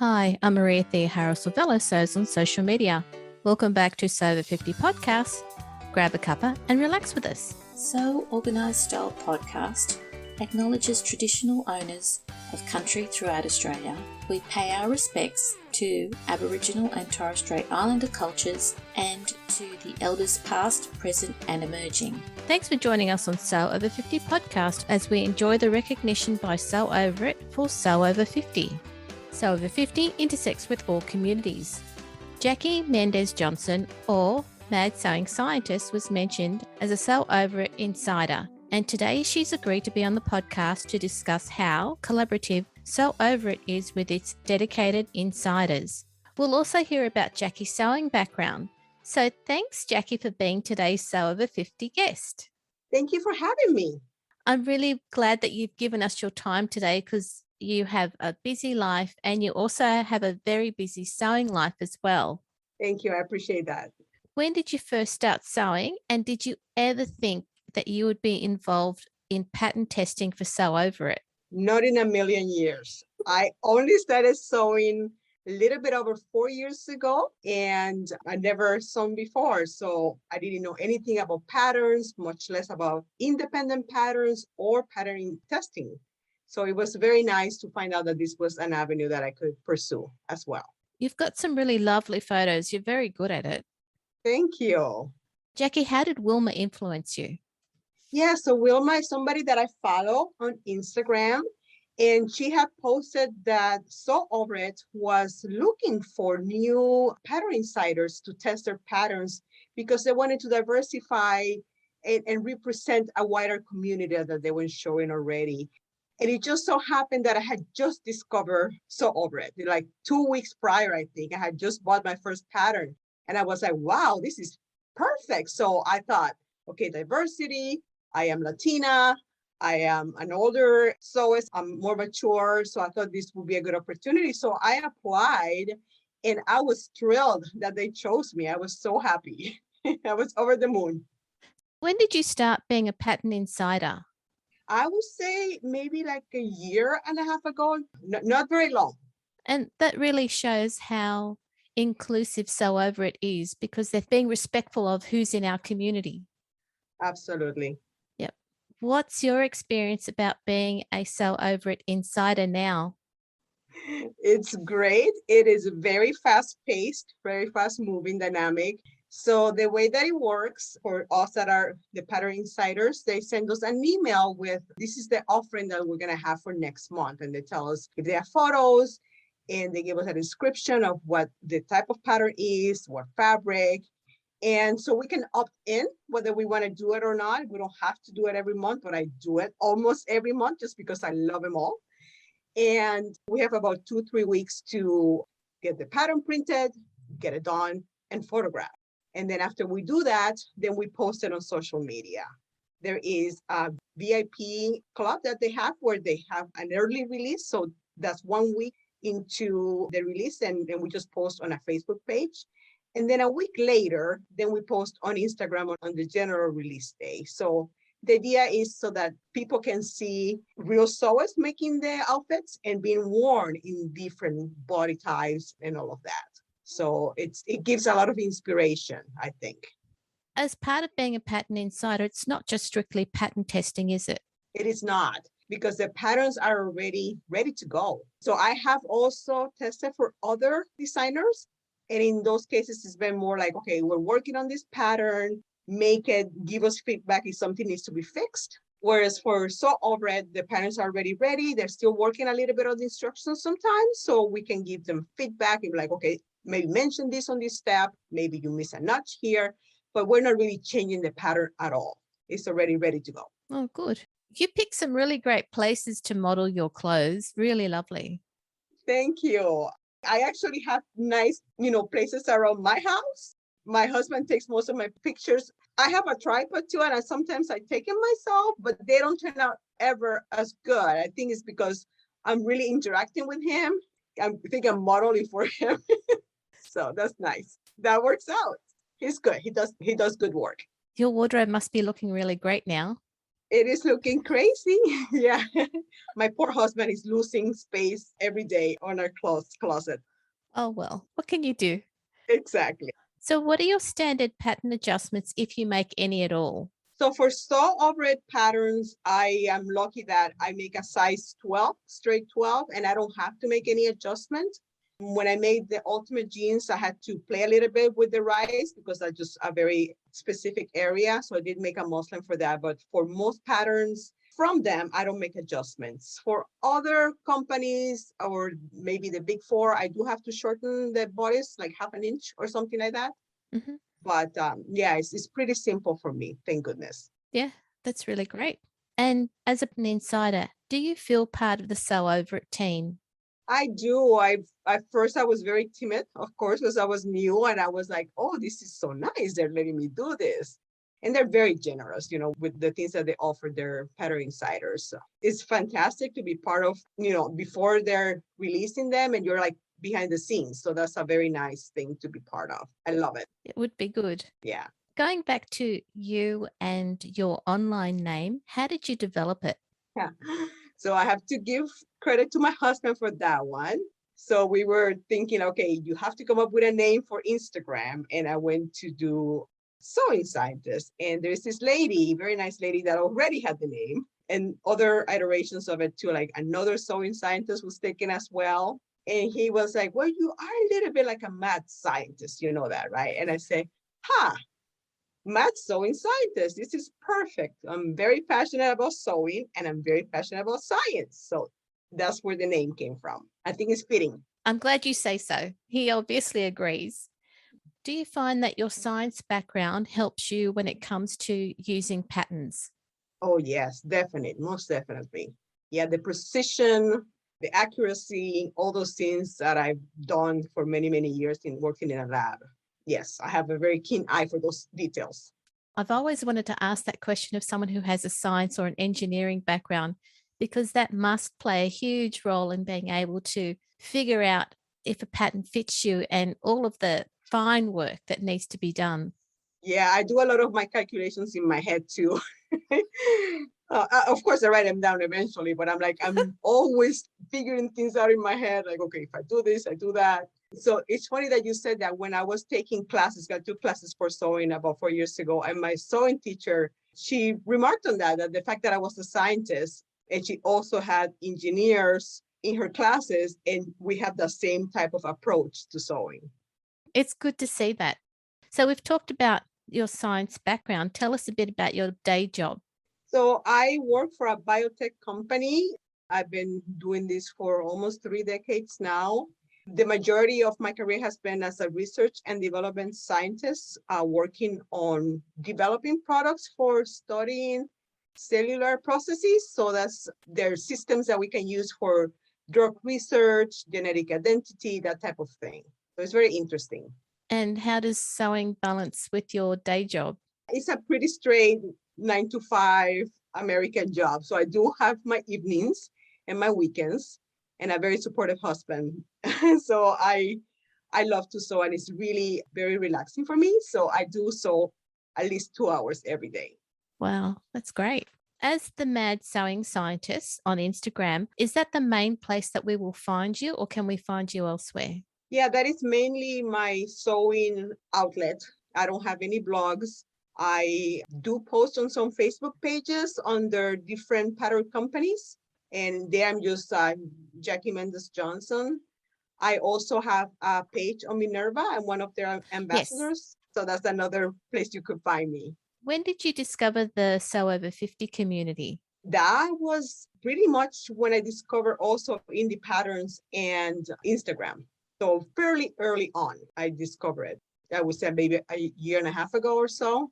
Hi, I'm Maria Thea Harris-Silvello, Sews on social media. Welcome back to Sew Over 50 Podcast. Grab a cuppa and relax with us. Sew Organised Style Podcast acknowledges traditional owners of country throughout Australia. We pay our respects to Aboriginal and Torres Strait Islander cultures and to the elders past, present and emerging. Thanks for joining us on Sew Over 50 Podcast as we enjoy the recognition by Sew Over It for Sew Over 50. Sew Over 50 intersects with all communities. Jacqui Mendez-Johnson, or Mad Sewing Scientist, was mentioned as a Sew Over It insider, and today she's agreed to be on the podcast to discuss how collaborative Sew Over It is with its dedicated insiders. We'll also hear about Jacqui's sewing background. So thanks, Jacqui, for being today's Sew Over 50 guest. Thank you for having me. I'm really glad that you've given us your time today because you have a busy life and you also have a very busy sewing life as well. Thank you. I appreciate that. When did you first start sewing, and did you ever think that you would be involved in pattern testing for Sew Over It? Not in a million years. I only started sewing a little bit over 4 years ago, and I never sewn before. So I didn't know anything about patterns, much less about independent patterns or pattern testing. So it was very nice to find out that this was an avenue that I could pursue as well. You've got some really lovely photos. You're very good at it. Thank you. Jacqui, how did Wilma influence you? Yeah, so Wilma is somebody that I follow on Instagram, and she had posted that Sew Over It was looking for new pattern insiders to test their patterns because they wanted to diversify and represent a wider community that they weren't showing already. And it just so happened that I had just discovered Sew Over It. Like 2 weeks prior, I think, I had just bought my first pattern. And I was like, wow, this is perfect. So I thought, okay, diversity, I am Latina, I am an older sewist, I'm more mature. So I thought this would be a good opportunity. So I applied and I was thrilled that they chose me. I was so happy. I was over the moon. When did you start being a pattern insider? I would say maybe like a year and a half ago, not very long. And that really shows how inclusive Sew Over It is, because they're being respectful of who's in our community. Absolutely. Yep. What's your experience about being a Sew Over It insider now? It's great. It is very fast paced, very fast moving, dynamic. So the way that it works for us that are the pattern insiders, they send us an email with, this is the offering that we're going to have for next month. And they tell us if they have photos, and they give us a description of what the type of pattern is, what fabric. And so we can opt in whether we want to do it or not. We don't have to do it every month, but I do it almost every month just because I love them all. And we have about 2-3 weeks to get the pattern printed, get it done, and photograph. And then after we do that, then we post it on social media. There is a VIP club that they have where they have an early release. So that's 1 week into the release, and we just post on a Facebook page. And then a week later, then we post on Instagram on the general release day. So the idea is so that people can see real sewers making the outfits and being worn in different body types and all of that. So it gives a lot of inspiration, I think. As part of being a pattern insider, it's not just strictly pattern testing, is it? It is not, because the patterns are already ready to go. So I have also tested for other designers. And in those cases, it's been more like, okay, we're working on this pattern, make it, give us feedback if something needs to be fixed. Whereas for Sew Over It, the patterns are already ready. They're still working a little bit on the instructions sometimes. So we can give them feedback and be like, okay, maybe mention this on this step. Maybe you miss a notch here, but we're not really changing the pattern at all. It's already ready to go. Oh, good. You picked some really great places to model your clothes. Really lovely. Thank you. I actually have nice, places around my house. My husband takes most of my pictures. I have a tripod too, and sometimes I take them myself, but they don't turn out ever as good. I think it's because I'm really interacting with him. I think I'm modeling for him. So that's nice. That works out. He's good. He does good work. Your wardrobe must be looking really great now. It is looking crazy. Yeah. My poor husband is losing space every day on our closet. Oh, well, what can you do? Exactly. So, what are your standard pattern adjustments if you make any at all? So for sew overhead patterns, I am lucky that I make a size 12, straight 12, and I don't have to make any adjustment. When I made the ultimate jeans, I had to play a little bit with the rise because that's just a very specific area. So I did make a muslin for that. But for most patterns from them, I don't make adjustments. For other companies or maybe the big four, I do have to shorten the bodice like half an inch or something like that. Mhm. But yeah, it's pretty simple for me, thank goodness. Yeah, that's really great. And as an insider, do you feel part of the Sew Over It team? I do. At first I was very timid, of course, because I was new and I was like, oh, this is so nice. They're letting me do this. And they're very generous, with the things that they offer their pattern insiders. So it's fantastic to be part of, before they're releasing them and you're like behind the scenes. So that's a very nice thing to be part of. I love it. It would be good. Yeah. Going back to you and your online name, how did you develop it? Yeah. So I have to give credit to my husband for that one. So we were thinking, okay, you have to come up with a name for Instagram. And I went to do sewing scientist. And there's this lady, very nice lady that already had the name and other iterations of it too. Like another sewing scientist was taken as well. And he was like, well, you are a little bit like a mad scientist, you know that, right? And I say, mad sewing scientist. This is perfect. I'm very passionate about sewing and I'm very passionate about science. So that's where the name came from. I think it's fitting. I'm glad you say so. He obviously agrees. Do you find that your science background helps you when it comes to using patterns? Oh, yes, definitely. Most definitely. Yeah, the precision, the accuracy, all those things that I've done for many, many years in working in a lab. Yes, I have a very keen eye for those details. I've always wanted to ask that question of someone who has a science or an engineering background, because that must play a huge role in being able to figure out if a pattern fits you and all of the fine work that needs to be done. Yeah, I do a lot of my calculations in my head too. Of course, I write them down eventually, but I'm always figuring things out in my head. Like, okay, if I do this, I do that. So it's funny that you said that. When I was taking classes, I took classes for sewing about 4 years ago, and my sewing teacher, she remarked on that the fact that I was a scientist, and she also had engineers in her classes, and we have the same type of approach to sewing. It's good to see that. So we've talked about your science background. Tell us a bit about your day job. So I work for a biotech company. I've been doing this for almost 3 decades now. The majority of my career has been as a research and development scientist, working on developing products for studying cellular processes. So that's their systems that we can use for drug research, genetic identity, that type of thing. So it's very interesting. And how does sewing balance with your day job? It's a pretty straight 9 to 5 American job. So I do have my evenings and my weekends and a very supportive husband. So I love to sew and it's really very relaxing for me. So I do sew at least 2 hours every day. Wow, that's great. As the Mad Sewing Scientist on Instagram, is that the main place that we will find you, or can we find you elsewhere? Yeah, that is mainly my sewing outlet. I don't have any blogs. I do post on some Facebook pages under different pattern companies, and there I'm just Jacqui Mendez-Johnson. I also have a page on Minerva. I'm one of their ambassadors. Yes. So that's another place you could find me. When did you discover the Sew Over 50 community? That was pretty much when I discovered also indie patterns and Instagram. So fairly early on, I discovered it. I would say maybe a year and a half ago or so.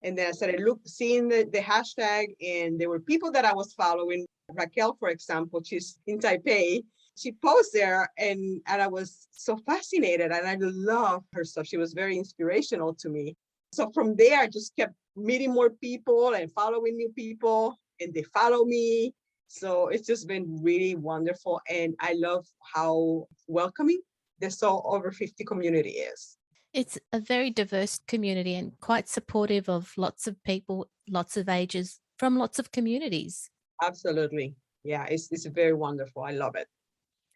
And then I started seeing the hashtag, and there were people that I was following. Raquel, for example, she's in Taipei. She posts there, and I was so fascinated, and I love her stuff. She was very inspirational to me. So from there, I just kept meeting more people and following new people, and they follow me. So it's just been really wonderful. And I love how welcoming the Sew Over 50 community is. It's a very diverse community and quite supportive of lots of people, lots of ages, from lots of communities. Absolutely. Yeah, it's very wonderful. I love it.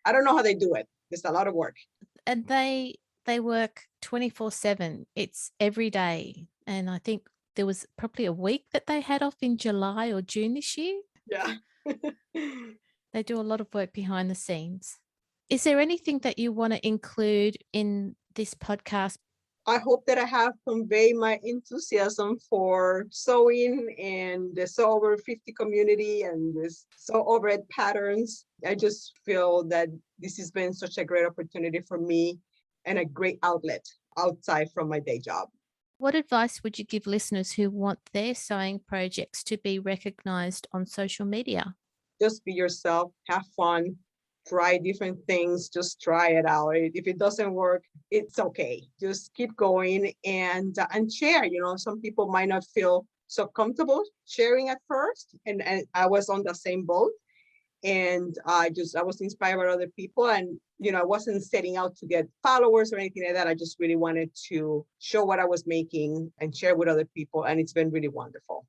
I don't know how they do it. It's a lot of work. And they work 24/7. It's every day. And I think there was probably a week that they had off in July or June this year. Yeah. They do a lot of work behind the scenes. Is there anything that you want to include in this podcast? I hope that I have conveyed my enthusiasm for sewing and the Sew Over 50 community and this Sew Over It patterns. I just feel that this has been such a great opportunity for me and a great outlet outside from my day job. What advice would you give listeners who want their sewing projects to be recognized on social media? Just be yourself, have fun, try different things, just try it out. If it doesn't work, it's okay. Just keep going and share. Some people might not feel so comfortable sharing at first. And I was on the same boat. And I was inspired by other people. And, I wasn't setting out to get followers or anything like that. I just really wanted to show what I was making and share with other people. And it's been really wonderful.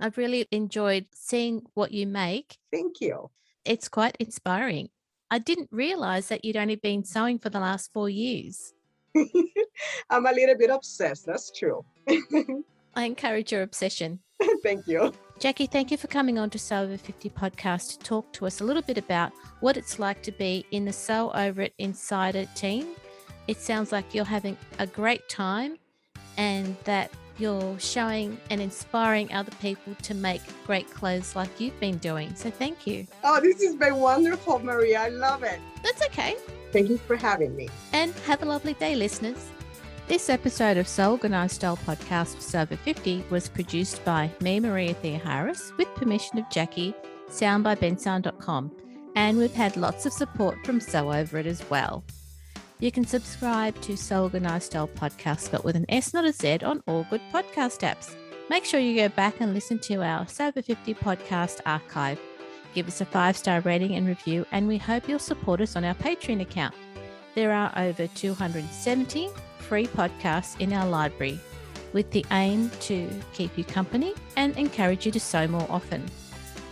I've really enjoyed seeing what you make. Thank you. It's quite inspiring. I didn't realize that you'd only been sewing for the last 4 years. I'm a little bit obsessed. That's true. I encourage your obsession. Thank you. Jacqui, thank you for coming on to Sew Over 50 podcast to talk to us a little bit about what it's like to be in the Sew Over It Insider team. It sounds like you're having a great time and that you're showing and inspiring other people to make great clothes like you've been doing. So thank you. Oh, this has been wonderful, Maria. I love it. That's okay. Thank you for having me. And have a lovely day, listeners. This episode of Sew Organized Style Podcast for Sew Over 50 was produced by me, Maria Thea Harris, with permission of Jacqui, sound by bensound.com. And we've had lots of support from Sew Over It as well. You can subscribe to Sew Organized Style Podcast, spelled with an S, not a Z, on all good podcast apps. Make sure you go back and listen to our Sew Over 50 podcast archive. Give us a 5-star rating and review, and we hope you'll support us on our Patreon account. There are over 270 free podcasts in our library, with the aim to keep you company and encourage you to sew more often.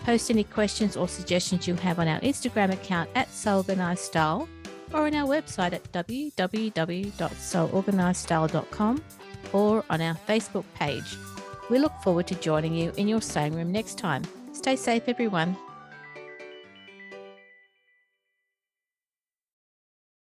Post any questions or suggestions you have on our Instagram account at SewOrganizedStyle or on our website at www.seworganizedstyle.com or on our Facebook page. We look forward to joining you in your sewing room next time. Stay safe, everyone.